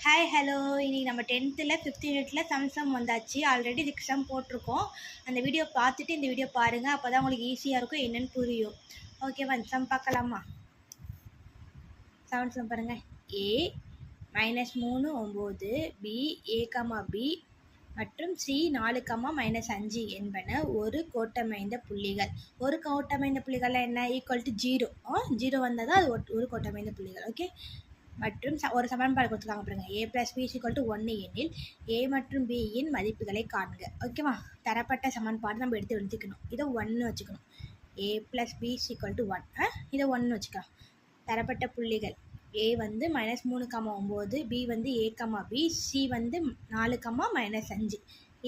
Hi hello இன்றைக்கி நம்ம 10th 5th யூனிட்டில் சம் வந்தாச்சு. ஆல்ரெடி இதுக்கு சம் போட்டிருக்கோம். அந்த வீடியோ பார்த்துட்டு இந்த வீடியோ பாருங்கள். அப்போ தான் உங்களுக்கு ஈஸியாக இருக்கும், என்னென்னு புரியும். ஓகேவா? சம் பார்க்கலாமா? சம் பாருங்கள். A -3 9 B A, B மற்றும் C 4, -5 என்பன ஒரு கோட்டமைந்த புள்ளிகள். ஒரு கோட்டமைந்த புள்ளிகள் என்ன? Equal to 0. 0 வந்தால் தான் அது ஒரு கோட்டமைந்த புள்ளிகள். ஓகே, மற்றும் ஒரு சமன்பாடு கொடுத்துருக்காங்க பாருங்க. A + B = 1 எனில் A மற்றும் B இன் மதிப்புகளை காண்க. ஓகேவா? தரப்பட்ட சமன்பாடு நம்ம எடுத்து எழுதிக்கணும். இதை 1 வச்சுக்கணும். A + B = 1. இதை 1 வச்சுக்கலாம். தரப்பட்ட புள்ளிகள் A வந்து -3, 9, B வந்து A, B, C வந்து 4, -5.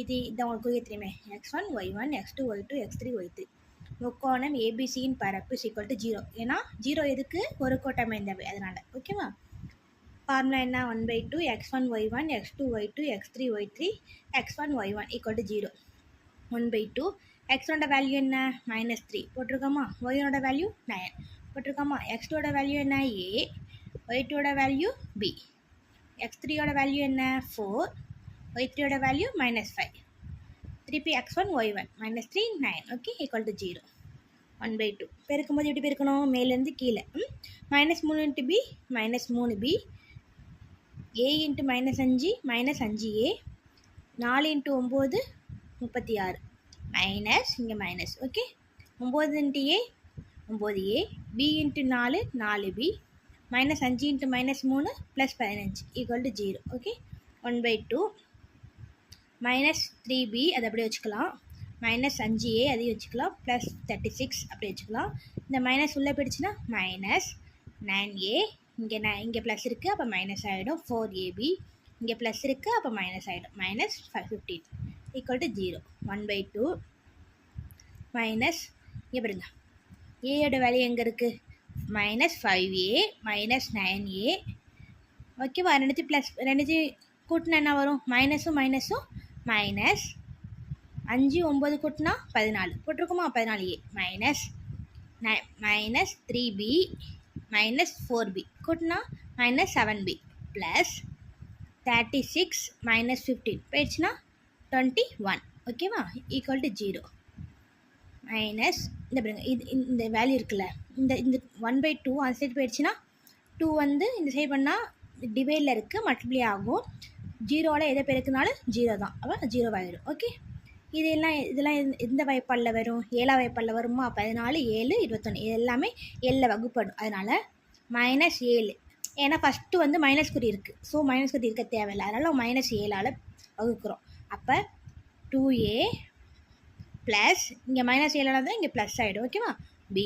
இது உங்களுக்கு தெரியுமே. x1 y1 x2 y2 x3 y3. முக்கோணம் ABCயின் பரப்பு = 0. ஏன்னா 0 எதுக்கு? ஒரு கோட்டமைந்தவை, அதனால. ஓகேவா? ஃபார்முலா என்ன? 1/2 x1 y1 x2 y2 x3 y3 x1 y1 = 0. 1/2 x1 value என்ன? -3 போட்டிருக்கோமா? y1 value 9 போட்டிருக்கோமா? x2 வேல்யூ என்ன? A, y2 value B, x3 value என்ன? 4, y3 வேல்யூ -5. திருப்பி x1 y1 -3 9. ஓகே, = 0. 1/2 பெருக்கும்போது எப்படி பெருக்கணும்? மேலேருந்து கீழே. -3 × B -3B, A × -5 -5A, 4 × 9 36, minus இங்கே minus. Okay, 9 × A 9A, B × 4 4B, -5 × -3 +15 = 0. Okay, 1/2 -3B அதை அப்படியே வச்சுக்கலாம், -5A அதையும் வச்சுக்கலாம், +36 அப்படி வச்சுக்கலாம். இந்த மைனஸ் உள்ளே போயிடுச்சுன்னா -9A, இங்கே ப்ளஸ் இருக்குது, அப்போ மைனஸ் ஆகிடும். 4AB இங்கே ப்ளஸ் இருக்குது, அப்போ மைனஸ் ஆகிடும். -15 = 0. 1/2 மைனஸ் இங்கே பாருங்க, ஏயோட வேல்யூ எங்கே இருக்குது? -5A -9A. ஓகேவா? ரெண்டுத்தையும் கூட்டினா என்ன வரும்? மைனஸும் மைனஸும் -5 9 கூட்டினா 14 போட்டிருக்கோமா? 14A -3B -4B கூட்டினா -7B ப்ளஸ் 36 -15 போயிடுச்சுன்னா 21. ஓகேவா? = 0. மைனஸ் இந்த பாருங்க, இந்த வேல்யூ இருக்குல்ல, இந்த 1/2 அந்த சைடு போயிடுச்சுன்னா 2 வந்து இந்த சைடு பண்ணால் டிவைடில் இருக்குது, மல்டிப்ளை ஆகும். 0ல் எதை பெருக்குனாலும் 0 தான், அப்போ 0 ஆகிடும். ஓகே, இதெல்லாம் எந்த வாய்ப்பாடில் வரும்? 7ஆம் வாய்ப்பாடில் வருமா? 14 7 21 இது எல்லாமே 7ல் வகுப்படும். அதனால் -7, ஏன்னா ஃபஸ்ட்டு வந்து மைனஸ் குறி இருக்குது, ஸோ மைனஸ் குறி இருக்க தேவையில்லை, அதனால் -7ஆல் வகுக்கிறோம். அப்போ 2A ப்ளஸ் இங்கே -7ஆல் தான் இங்கே ப்ளஸ் ஆகிடும். ஓகேவா? B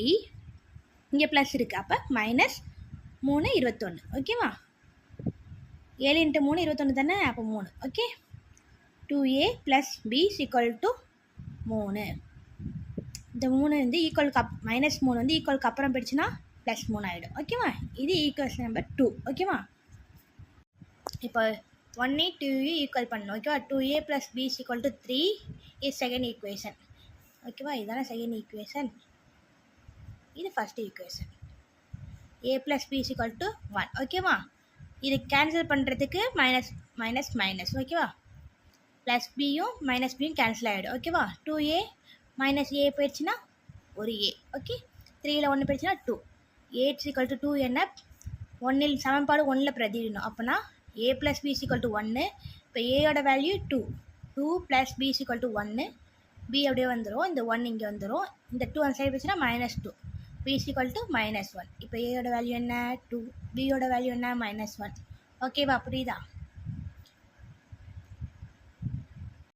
இங்கே ப்ளஸ் இருக்குது, அப்போ -3 21. ஓகேவா? 7 × 3 21 தானே, அப்போ 3. Okay, 2A + B = 3. இந்த 3 வந்து ஈக்குவலுக்கு -3 வந்து ஈக்குவலுக்கு அப்புறம் போயிடுச்சுன்னா +3 ஆகிடும். ஓகேவா? இது ஈக்குவேஷன் நம்பர் 2. ஓகேவா? இப்போ 1A 2A ஈக்குவல் பண்ணணும். ஓகேவா? 2A + B = 3 இது செகண்ட் ஈக்குவேஷன். ஓகேவா? இதுதானே செகண்ட் ஈக்குவேஷன், இது ஃபஸ்ட் ஈக்குவேஷன். A + B = 1. ஓகேவா? இது கேன்சல் பண்ணுறதுக்கு மைனஸ். ஓகேவா? ப்ளஸ் பியும் -பியும் கேன்சல் ஆகிடும். ஓகேவா? 2A -A போயிடுச்சுன்னா ஒரு A. ஓகே, 3ல் 1 போயிடுச்சுன்னா 2. A = 2 என்ன? 1ல் சமன்பாடு 1ல் பிரதிடணும். அப்போனா A + B = 1. இப்போ ஏயோட வேல்யூ 2 + B = 1. B அப்படியே வந்துடும், இந்த 1 இங்கே வந்துடும், இந்த 2 அந்த சைடு போயிடுச்சுன்னா -2. B = -1. இப்போ ஏயோட வேல்யூ என்ன? 2, பியோட வேல்யூ என்ன? -1. ஓகேவா? புரியுதா?